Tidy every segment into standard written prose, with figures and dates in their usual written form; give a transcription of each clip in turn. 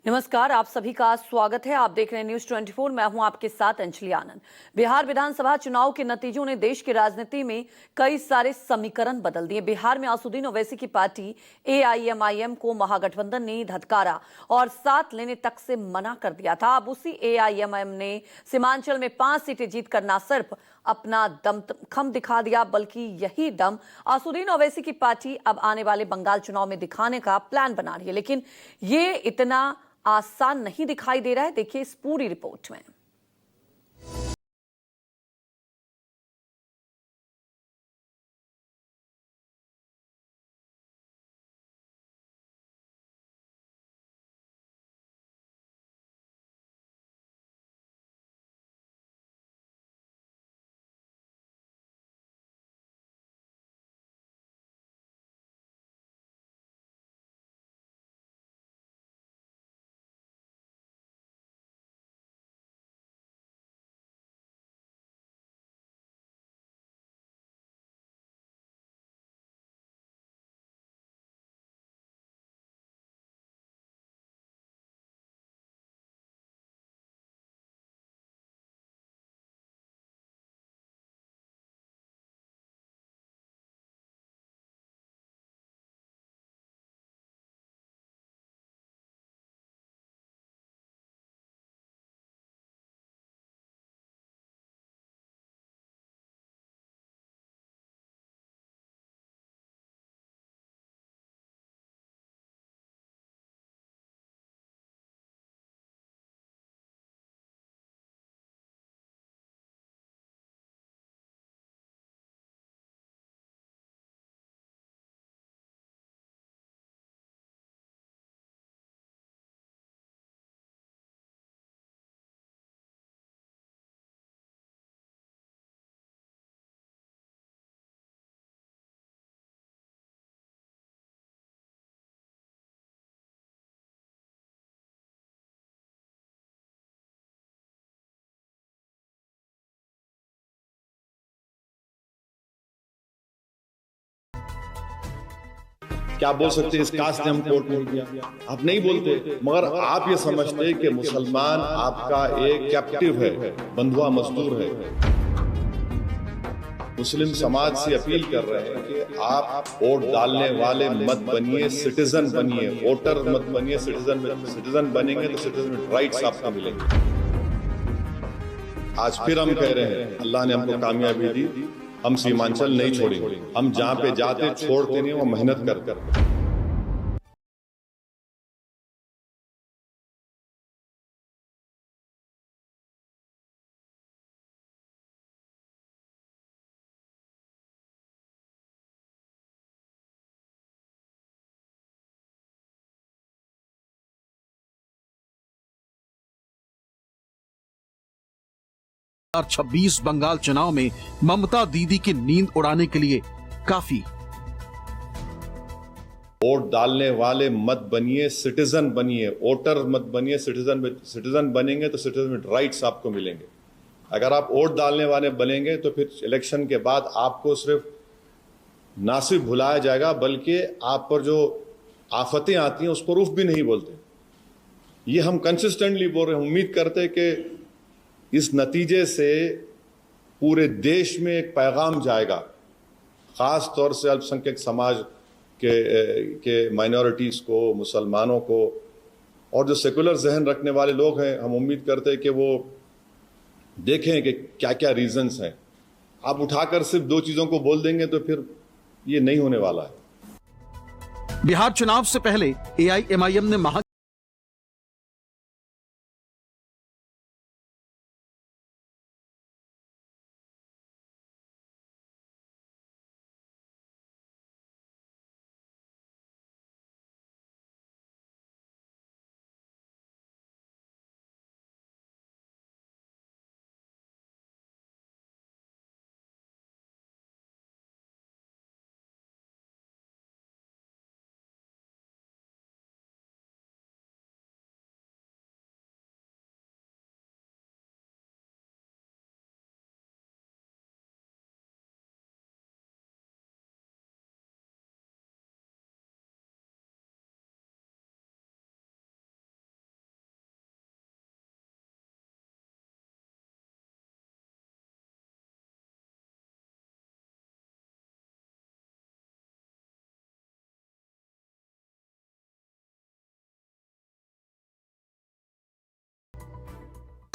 नमस्कार, आप सभी का स्वागत है। आप देख रहे हैं न्यूज 24। मैं हूं आपके साथ अंजलि आनंद। बिहार विधानसभा चुनाव के नतीजों ने देश की राजनीति में कई सारे समीकरण बदल दिए। बिहार में असदुद्दीन ओवैसी की पार्टी एआईएमआईएम को महागठबंधन ने धत्कारा और साथ लेने तक से मना कर दिया था। अब उसी एआईएमआईएम ने सीमांचल में 5 सीटें जीतकर न सिर्फ अपना दमखम दिखा दिया, बल्कि यही दम असदुद्दीन ओवैसी की पार्टी अब आने वाले बंगाल चुनाव में दिखाने का प्लान बना रही है। लेकिन ये इतना आसान नहीं दिखाई दे रहा है। देखिए इस पूरी रिपोर्ट में। क्या बोल सकते हैं, इस कास्ट ने हम कोर्ट नहीं किया, आप नहीं बोलते। मगर आप ये समझते कि मुसलमान आपका एक कैप्टिव है, बंधुआ मजदूर है। मुस्लिम समाज से अपील कर रहे हैं कि आप वोट डालने वाले मत बनिए, सिटीजन बनिए। वोटर मत बनिए, सिटीजन बनेंगे तो सिटीजन राइट्स आपको मिलेंगे। आज फिर हम कह रहे हैं, अल्लाह ने हमको कामयाबी दी, हम सीमांचल नहीं छोड़ेंगे। हम जहां पे जाते छोड़ते नहीं, वो मेहनत कर और 26 बंगाल चुनाव में ममता दीदी की नींद उड़ाने के लिए काफी। वोट डालने वाले मत बनिए, सिटीजन बनिए। वोटर मत बनिए, सिटीजन बनेंगे तो सिटीजन राइट्स आपको मिलेंगे। अगर आप वोट डालने वाले बनेंगे तो फिर इलेक्शन के बाद आपको सिर्फ ना सिर्फ भुलाया जाएगा, बल्कि आप पर जो आफतें आती हैं उसको रूफ भी नहीं बोलते। ये हम कंसिस्टेंटली बोल रहे हैं। उम्मीद करते हैं कि इस नतीजे से पूरे देश में एक पैगाम जाएगा, खास तौर से अल्पसंख्यक समाज के माइनॉरिटीज को, मुसलमानों को, और जो सेकुलर जहन रखने वाले लोग हैं। हम उम्मीद करते हैं कि वो देखें कि क्या क्या रीजंस हैं। आप उठाकर सिर्फ 2 चीजों को बोल देंगे तो फिर ये नहीं होने वाला है। बिहार चुनाव से पहले एआईएमआईएम ने महा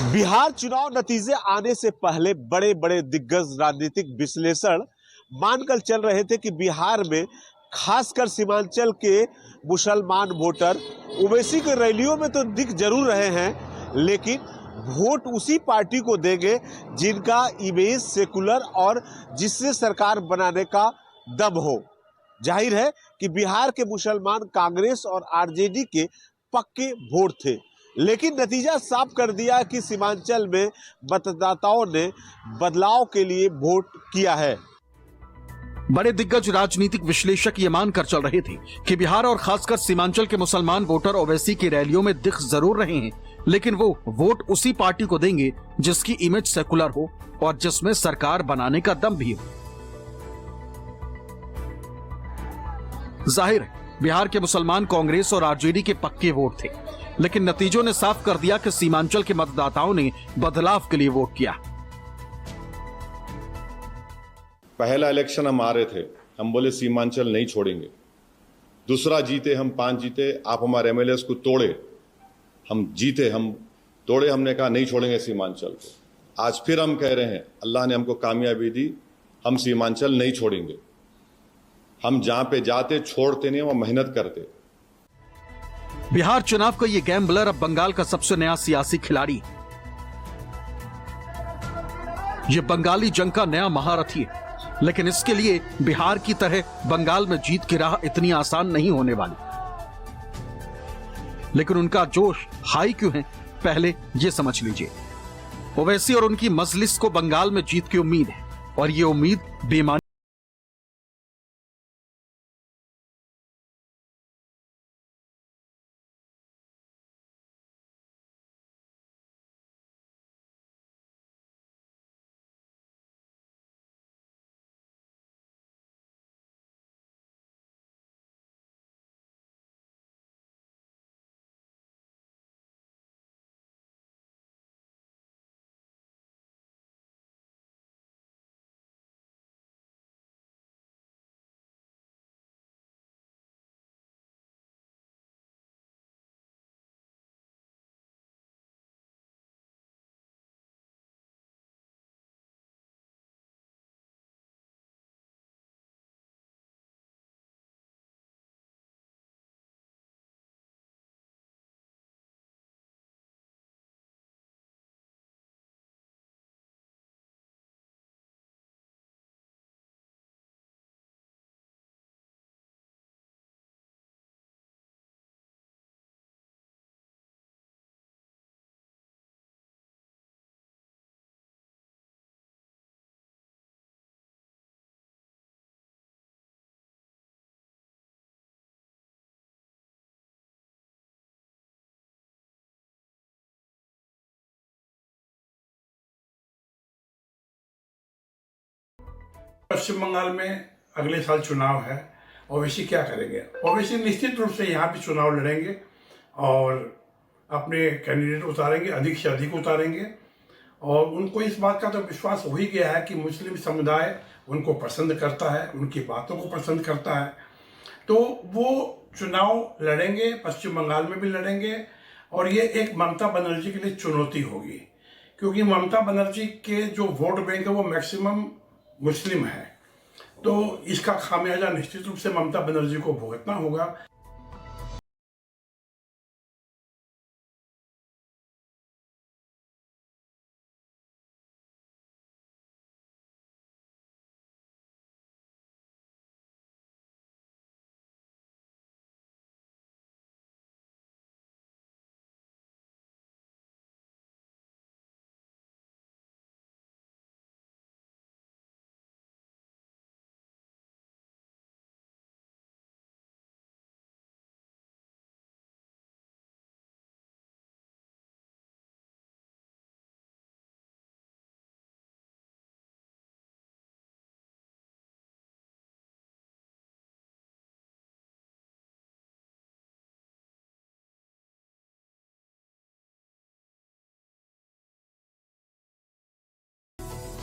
बिहार चुनाव नतीजे आने से पहले बड़े बड़े दिग्गज राजनीतिक विश्लेषण मानकर चल रहे थे कि बिहार में खासकर सीमांचल के मुसलमान वोटर ओवैसी के रैलियों में तो दिख जरूर रहे हैं, लेकिन वोट उसी पार्टी को देंगे जिनका इमेज सेकुलर और जिससे सरकार बनाने का दम हो। जाहिर है कि बिहार के मुसलमान कांग्रेस और आरजेडी के पक्के वोट थे, लेकिन नतीजा साफ कर दिया कि सीमांचल में मतदाताओं ने बदलाव के लिए वोट किया है। बड़े दिग्गज राजनीतिक विश्लेषक ये मानकर चल रहे थे कि बिहार और खासकर सीमांचल के मुसलमान वोटर ओवैसी की रैलियों में दिख जरूर रहे हैं, लेकिन वो वोट उसी पार्टी को देंगे जिसकी इमेज सेकुलर हो और जिसमें सरकार बनाने का दम भी हो। जाहिर है बिहार के मुसलमान कांग्रेस और आरजेडी के पक्के वोट थे, लेकिन नतीजों ने साफ कर दिया कि सीमांचल के मतदाताओं ने बदलाव के लिए वोट किया। पहला इलेक्शन हम आ रहे थे, हम बोले सीमांचल नहीं छोड़ेंगे। दूसरा जीते, हम 5 जीते, आप हमारे एमएलएस को तोड़े, हम जीते, हम तोड़े, हमने कहा नहीं छोड़ेंगे सीमांचल को। आज फिर हम कह रहे हैं अल्लाह ने हमको कामयाबी दी, हम सीमांचल नहीं छोड़ेंगे। हम जहां पे जाते छोड़ते नहीं, वो मेहनत करते। बिहार चुनाव का ये गैम्बलर अब बंगाल का सबसे नया सियासी खिलाड़ी, ये बंगाली जंग का नया महारथी है, लेकिन इसके लिए बिहार की तरह बंगाल में जीत की राह इतनी आसान नहीं होने वाली। लेकिन उनका जोश हाई क्यों है, पहले ये समझ लीजिए। ओवैसी और उनकी मजलिस को बंगाल में जीत की उम्मीद है, और ये उम्मीद बेमानी। पश्चिम बंगाल में अगले साल चुनाव है। ओवैसी क्या करेंगे? ओवैसी निश्चित रूप से यहाँ पे चुनाव लड़ेंगे और अपने कैंडिडेट उतारेंगे, अधिक से अधिक उतारेंगे, और उनको इस बात का तो विश्वास हो ही गया है कि मुस्लिम समुदाय उनको पसंद करता है, उनकी बातों को पसंद करता है। तो वो चुनाव लड़ेंगे, पश्चिम बंगाल में भी लड़ेंगे, और ये एक ममता बनर्जी के लिए चुनौती होगी, क्योंकि ममता बनर्जी के जो वोट बैंक है वो मैक्सिमम मुस्लिम है। तो इसका खामियाजा निश्चित रूप से ममता बनर्जी को भुगतना होगा।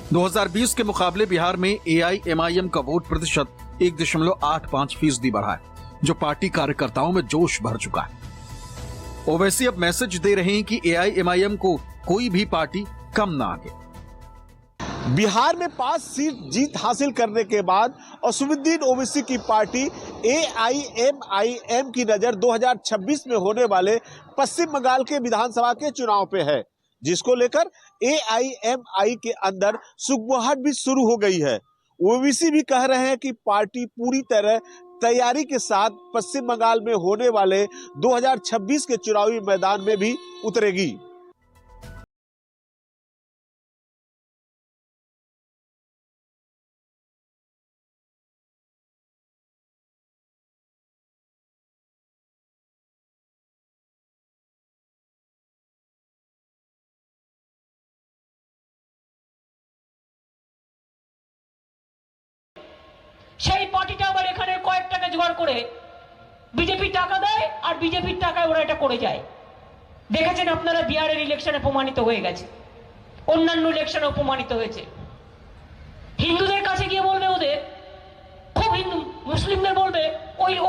दो 2020 के मुकाबले बिहार में एआईएमआईएम का वोट प्रतिशत 1.85% बढ़ा है, जो पार्टी कार्यकर्ताओं में जोश भर चुका है। ओवैसी अब मैसेज दे रहे हैं कि एआईएमआईएम को कोई भी पार्टी कम ना आगे। बिहार में 5 सीट जीत हासिल करने के बाद असुद्दीन ओवैसी की पार्टी AIMIM की नजर 2026 में होने वाले पश्चिम बंगाल के विधानसभा के चुनाव पे है, जिसको लेकर AIMI के अंदर सुगबुगाहट भी शुरू हो गई है। ओवैसी भी कह रहे हैं कि पार्टी पूरी तरह तैयारी के साथ पश्चिम बंगाल में होने वाले 2026 के चुनावी मैदान में भी उतरेगी। সেই পার্টিটা আবার এখানে কয়েক টাকা জোগাড় করে বিজেপি টাকা দেয় আর বিজেপির টাকায় ওরা এটা করে যায়। দেখেছেন আপনারা, বিহারের ইলেকশনে প্রমাণিত হয়ে গেছে, অন্যান্য ইলেকশনে প্রমাণিত হয়েছে। হিন্দুদের কাছে গিয়ে বলবে ওদের খুব হিন্দু, মুসলিমদের বলবে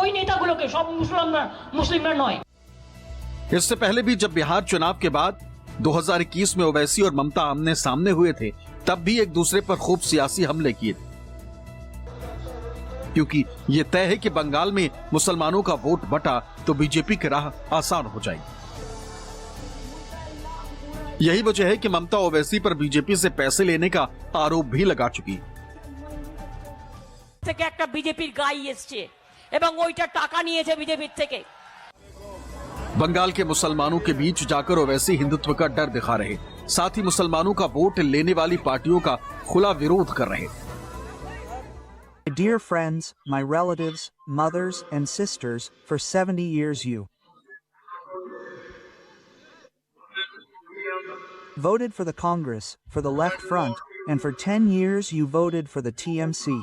ওই নেতাগুলোকে, সব মুসলিমরা নয়। इससे पहले भी जब बिहार चुनाव के बाद 2021 में ओवैसी और ममता आमने सामने हुए थे, तब भी एक दूसरे पर खूब सियासी हमले किए थे, क्योंकि ये तय है कि बंगाल में मुसलमानों का वोट बटा तो बीजेपी की राह आसान हो जाएगी। यही वजह है कि ममता ओवैसी पर बीजेपी से पैसे लेने का आरोप भी लगा चुकी है। থেকে একটা বিজেপির গাই এসছে এবং ওইটা টাকা নিয়েছে বিজেপির থেকে। बंगाल के मुसलमानों के बीच जाकर ओवैसी हिंदुत्व का डर दिखा रहे, साथ ही मुसलमानों का वोट लेने वाली पार्टियों का खुला विरोध कर रहे। Dear friends, my relatives, mothers and sisters, for 70 years you voted for the Congress, for the Left Front, and for 10 years you voted for the TMC.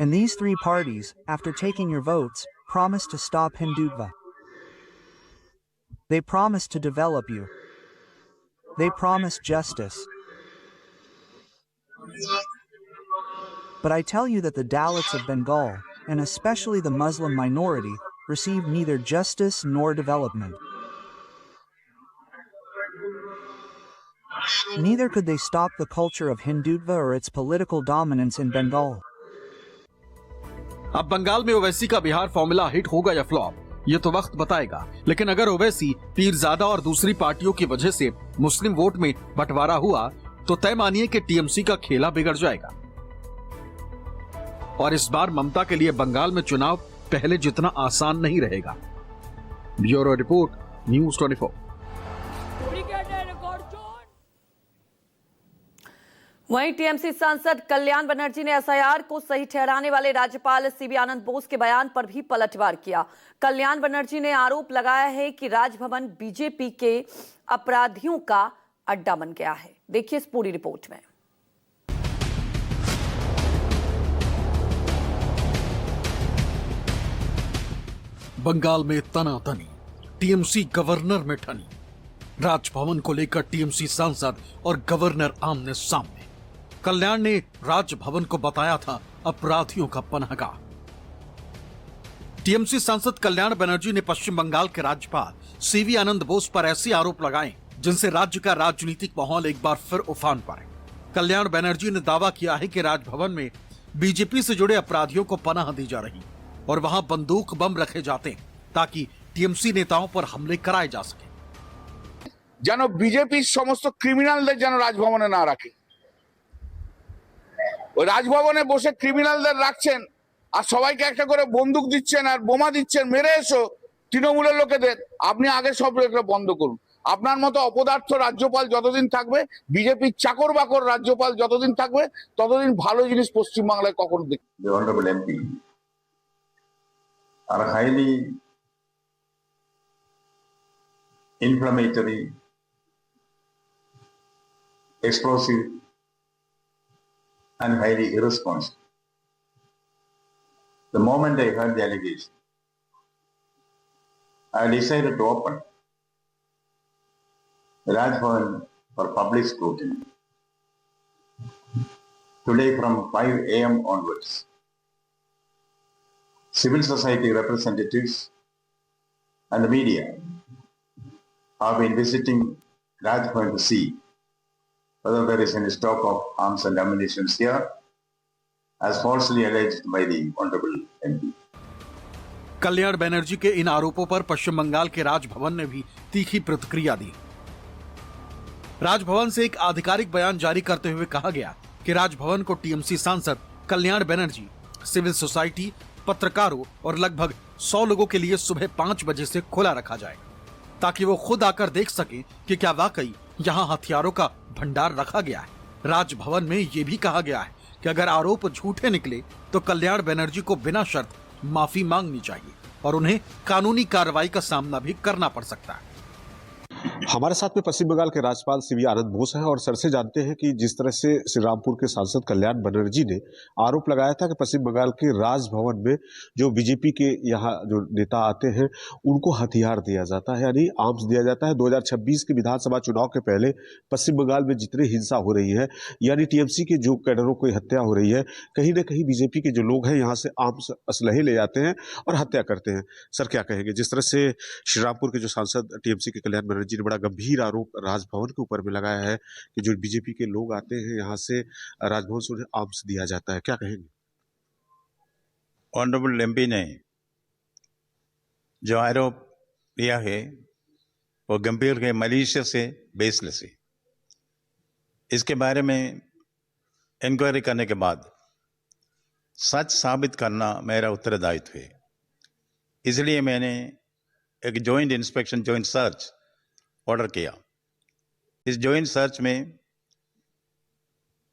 And these three parties, after taking your votes, promised to stop Hindutva. They promised to develop you. They promised justice. But I tell you that the Dalits of Bengal, and especially the Muslim minority, received neither justice nor development. Neither could they stop the culture of Hindutva or its political dominance in Bengal. अब बंगाल में ओवैसी का Bihar formula hit होगा या flop, ये तो वक्त बताएगा। लेकिन अगर ओवैसी, पीरजादा और दूसरी पार्टियों की वजह से मुस्लिम वोट में बंटवारा हुआ तो तय मानिए कि टीएमसी का खेला बिगड़ जाएगा। और इस बार ममता के लिए बंगाल में चुनाव पहले जितना आसान नहीं रहेगा। Bureau report, news 24। वहीं टीएमसी सांसद कल्याण बनर्जी ने एसआईआर को सही ठहराने वाले राज्यपाल सीवी आनंद बोस के बयान पर भी पलटवार किया। कल्याण बनर्जी ने आरोप लगाया है कि राजभवन बीजेपी के अपराधियों का अड्डा बन गया है। देखिए इस पूरी रिपोर्ट में। बंगाल में तनातनी, टीएमसी गवर्नर में ठनी। राजभवन को लेकर टीएमसी सांसद और गवर्नर आमने सामने। कल्याण ने राजभवन को बताया था अपराधियों का पनाहगाह। टीएमसी सांसद कल्याण बनर्जी ने पश्चिम बंगाल के राज्यपाल सीवी आनंद बोस पर ऐसे आरोप लगाए जिनसे राज्य का राजनीतिक माहौल एक बार फिर उफान पर है। कल्याण बनर्जी ने दावा किया है कि राजभवन में बीजेपी से जुड़े अपराधियों को पनाह दी जा रही और वहां बंदूक बम रखे जाते हैं ताकि टीएमसी नेताओं पर हमले कराए जा सके। যেন বিজেপির সমস্ত ক্রিমিনালদের যেন রাজভবনে না রাখে। ওই রাজভবনে বসে ক্রিমিনালদের রাখছেন আর সবাইকে একটা করে বন্দুক দিচ্ছেন আর বোমা দিচ্ছেন, মেরে এসো তৃণমূলের লোকেদের। আপনি আগে সব এগুলো বন্ধ করুন। আপনার মতো অপদার্থ রাজ্যপাল যতদিন থাকবে, বিজেপির চাকর বাকর রাজ্যপাল যতদিন থাকবে, ততদিন ভালো জিনিস পশ্চিমবাংলায় কখনো দেখবে। The Honorable MP are highly inflammatory, explosive, and highly irresponsible. The moment I heard the allegation, I decided to open Rajbhavan for public scrutiny. Today from 5 a.m. onwards, civil society representatives and the media have been visiting Raj Bhavan to see whether there is any stock of arms and ammunition here, as falsely alleged by the Honorable MP. Kalyan Banerjee के इन आरोपों पर पश्चिम बंगाल के राजभवन ने भी तीखी प्रतिक्रिया दी। राजभवन से एक आधिकारिक बयान जारी करते हुए कहा गया कि राजभवन को टीएमसी सांसद कल्याण बनर्जी, सिविल सोसाइटी, पत्रकारों और लगभग 100 लोगों के लिए सुबह 5 बजे से खुला रखा जाए, ताकि वो खुद आकर देख सके कि क्या वाकई यहाँ हथियारों का भंडार रखा गया है। राजभवन में ये भी कहा गया है कि अगर आरोप झूठे निकले तो कल्याण बनर्जी को बिना शर्त माफी मांगनी चाहिए और उन्हें कानूनी कार्रवाई का सामना भी करना पड़ सकता है। हमारे साथ में पश्चिम बंगाल के राज्यपाल सीवी आनंद बोस हैं और सर से जानते हैं कि जिस तरह से श्री रामपुर के सांसद कल्याण बनर्जी ने आरोप लगाया था कि पश्चिम बंगाल के राजभवन में जो बीजेपी के यहाँ जो नेता आते हैं उनको हथियार दिया जाता है, यानी आर्म्स दिया जाता है। 2026 के विधानसभा चुनाव के पहले पश्चिम बंगाल में जितनी हिंसा हो रही है, यानी टीएमसी के जो कैडरों की हत्या हो रही है, कहीं ना कहीं बीजेपी के जो लोग हैं यहाँ से आर्म्स असलहे ले जाते हैं और हत्या करते हैं। सर क्या कहेंगे, जिस तरह से श्री रामपुर के जो सांसद टीएमसी के कल्याण बनर्जी ने बड़ा गंभीर आरोप राजभवन के ऊपर में लगाया है कि जो बीजेपी के लोग आते हैं यहाँ से राजभवन से उन्हें आर्म्स दिया जाता है, क्या कहेंगे? ऑनरेबल एमपी ने जो आरोप दिया है वो गंभीर है, मलीशियस है, बेसलेस है। इसके बारे में इंक्वायरी करने के बाद सच साबित करना मेरा उत्तरदायित्व है। इसलिए मैंने एक joint inspection, joint search order किया। इस जॉइंट सर्च में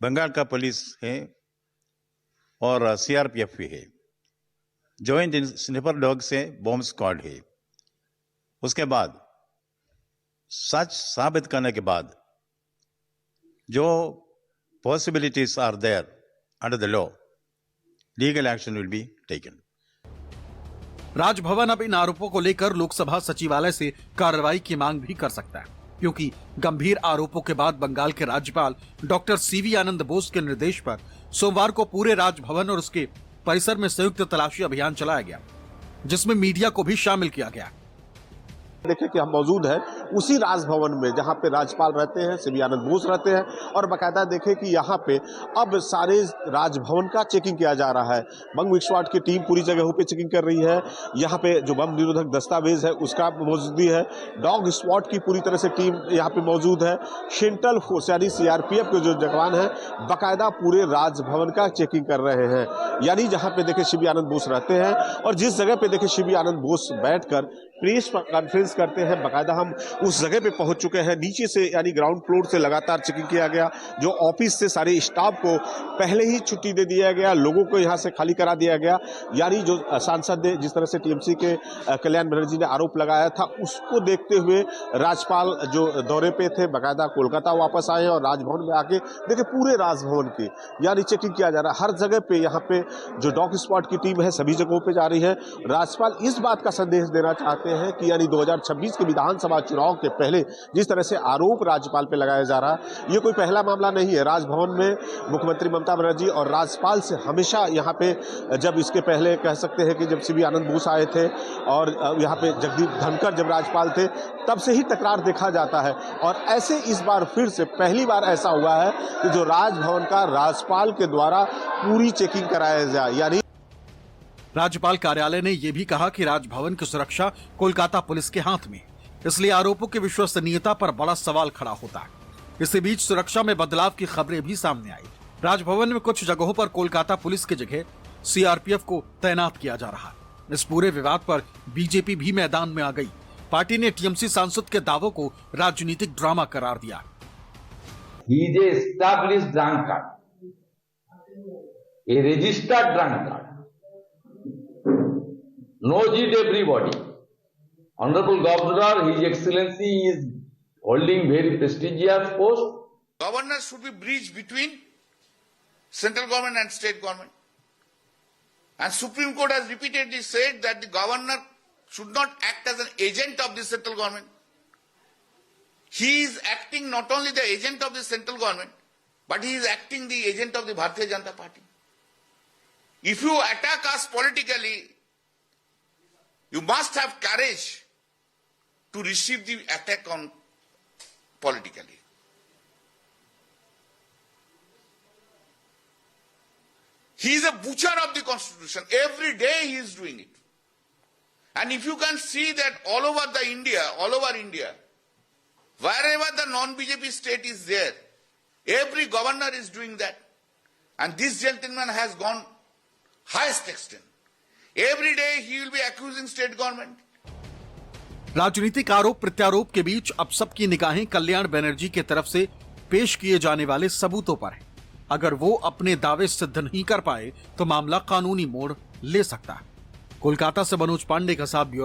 बंगाल का पुलिस है और सीआरपीएफ भी है। जॉइंट स्निपर डॉग से बॉम्ब स्क्वाड है। उसके बाद सच साबित करने के बाद जो possibilities are there under the law, legal action will be taken. Raj Bhavan अब इन आरोपों को लेकर लोकसभा सचिवालय से कार्रवाई की मांग भी कर सकता है, क्योंकि गंभीर आरोपों के बाद बंगाल के राज्यपाल डॉक्टर सीवी आनंद बोस के निर्देश पर सोमवार को पूरे राजभवन और उसके परिसर में संयुक्त तलाशी अभियान चलाया गया, जिसमें मीडिया को भी शामिल किया गया। देखिए कि हम मौजूद हैं उसी राजभवन में जहां पे राज्यपाल रहते हैं, सीवी आनंद बोस रहते हैं, और बाकायदा देखें कि यहाँ पे अब सारे राजभवन का चेकिंग किया जा रहा है। बम स्क्वाड की टीम पूरी जगहों पे चेकिंग कर रही है। यहाँ पे जो बम निरोधक दस्तावेज है उसका मौजूदगी है। डॉग स्क्वाड की पूरी तरह से टीम यहाँ पे मौजूद है। सेंट्रल फोर्स यानी सीआरपीएफ के जो जवान हैं बाकायदा पूरे राजभवन का चेकिंग कर रहे हैं। यानी जहाँ पे देखे सीवी आनंद बोस रहते हैं और जिस जगह पे देखे सीवी आनंद बोस बैठकर प्रेस कॉन्फ्रेंस करते हैं, बाकायदा हम उस जगह पे पहुंच चुके हैं। नीचे से यानी ग्राउंड फ्लोर से लगातार चेकिंग किया गया। जो ऑफिस से सारे स्टाफ को पहले ही छुट्टी दे दिया गया, लोगों को यहां से खाली करा दिया गया। यानी जो सांसद ने जिस तरह से टीएमसी के कल्याण बनर्जी ने आरोप लगाया था उसको देखते हुए राज्यपाल जो दौरे पे थे बाकायदा कोलकाता वापस आए और राजभवन में आके देखे पूरे राजभवन की यानी चेकिंग किया जा रहा है। हर जगह पे यहाँ पे जो डॉग स्क्वाड की टीम है सभी जगहों पे जा रही है। राज्यपाल इस बात का संदेश देना चाहते हैं कि यानी 2026 के विधानसभा चुनाव के पहले जिस तरह से आरोप राज्यपाल पे लगाया जा रहा है, ये कोई पहला मामला नहीं है। राजभवन में मुख्यमंत्री ममता बनर्जी और राज्यपाल से हमेशा यहाँ पे, जब इसके पहले कह सकते हैं कि जब सीवी आनंद बोस आए थे और यहाँ पे जगदीप धनखड़ जब राज्यपाल थे, तब से ही तकरार देखा जाता है। और ऐसे इस बार फिर से पहली बार ऐसा हुआ है कि जो राजभवन का राज्यपाल के द्वारा पूरी चेकिंग कराया जाए। यानी राज्यपाल कार्यालय ने यह भी कहा कि राजभवन की सुरक्षा कोलकाता पुलिस के हाथ में, इसलिए आरोपों की विश्वसनीयता पर बड़ा सवाल खड़ा होता है। इसी बीच सुरक्षा में बदलाव की खबरें भी सामने आई। राजभवन में कुछ जगहों पर कोलकाता पुलिस की जगह सीआरपीएफ को तैनात किया जा रहा है। इस पूरे विवाद पर बीजेपी भी मैदान में आ गई। पार्टी ने टीएमसी सांसद के दावों को राजनीतिक ड्रामा करार दिया। He is a established drunkard, a registered drunkard. Knows it everybody. Honorable Governor, His Excellency is holding very prestigious post. Governor should be bridge between central government and state government. And Supreme Court has repeatedly said that the governor should not act as an agent of the central government. He is acting not only the agent of the central government, but he is acting the agent of the Bharatiya Janata Party. If you attack us politically, you must have courage to receive the attack on politically. He is a butcher of the constitution. Every day he is doing it. And if you can see that all over India, wherever the non-BJP state is there, every governor is doing that. And this gentleman has gone highest extent. Every day he will be accusing state government. राजनीतिक आरोप प्रत्यारोप के बीच अब सबकी निगाहें कल्याण बनर्जी की तरफ से पेश किए जाने वाले सबूतों पर है। अगर वो अपने दावे सिद्ध नहीं कर पाए तो मामला कानूनी मोड़ ले सकता है। कोलकाता से मनोज पांडे का साथ ब्यूरो